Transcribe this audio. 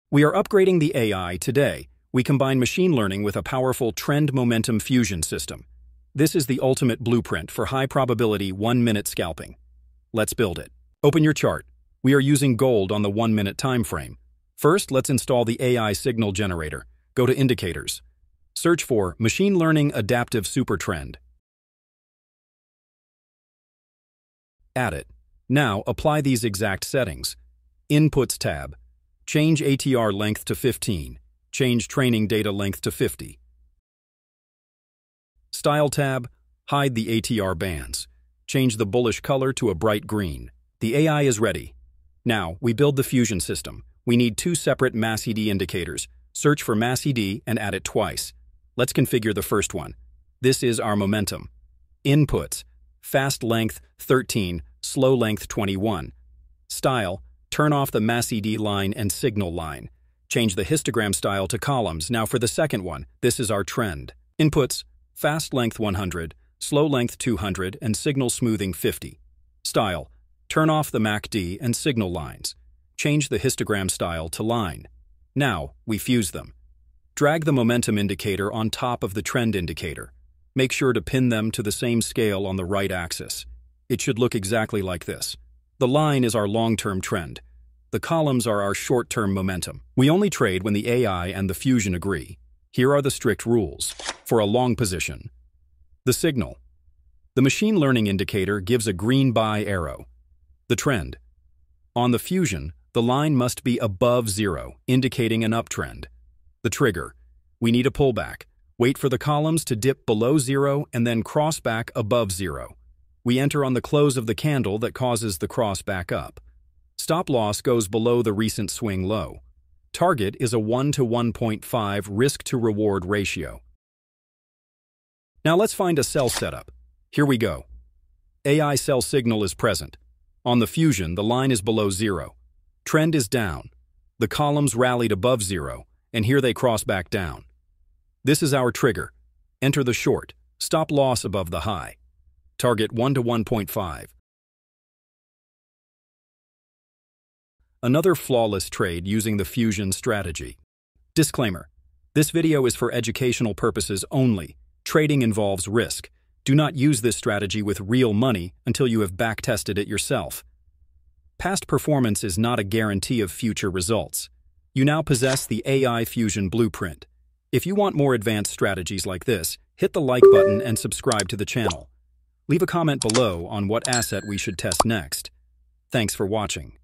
We are upgrading the AI today. We combine machine learning with a powerful trend momentum fusion system. This is the ultimate blueprint for high-probability 1-minute scalping. Let's build it. Open your chart. We are using gold on the 1-minute time frame. First, let's install the AI signal generator. Go to Indicators. Search for Machine Learning Adaptive Supertrend. Add it. Now, apply these exact settings. Inputs tab. Change ATR length to 15. Change training data length to 50. Style tab. Hide the ATR bands. Change the bullish color to a bright green. The AI is ready. Now, we build the fusion system. We need 2 separate MACD indicators. Search for MACD and add it twice. Let's configure the first one. This is our momentum. Inputs. Fast length 13, slow length 21. Style. Turn off the MACD line and signal line. Change the histogram style to columns. Now for the second one, this is our trend. Inputs. Fast length 100, slow length 200, and signal smoothing 50. Style. Turn off the MACD and signal lines. Change the histogram style to line. Now, we fuse them. Drag the momentum indicator on top of the trend indicator. Make sure to pin them to the same scale on the right axis. It should look exactly like this. The line is our long-term trend. The columns are our short-term momentum. We only trade when the AI and the fusion agree. Here are the strict rules. For a long position, the signal. The machine learning indicator gives a green buy arrow. The trend. On the fusion, the line must be above 0, indicating an uptrend. The trigger. We need a pullback. Wait for the columns to dip below 0 and then cross back above 0. We enter on the close of the candle that causes the cross back up. Stop loss goes below the recent swing low. Target is a 1 to 1.5 risk-to-reward ratio. Now let's find a sell setup. Here we go. AI sell signal is present. On the fusion, the line is below 0. Trend is down. The columns rallied above 0, and here they cross back down. This is our trigger. Enter the short. Stop loss above the high. Target 1 to 1.5. Another flawless trade using the fusion strategy. Disclaimer. This video is for educational purposes only. Trading involves risk. Do not use this strategy with real money until you have backtested it yourself. Past performance is not a guarantee of future results. You now possess the AI Fusion Blueprint. If you want more advanced strategies like this, hit the like button and subscribe to the channel. Leave a comment below on what asset we should test next. Thanks for watching.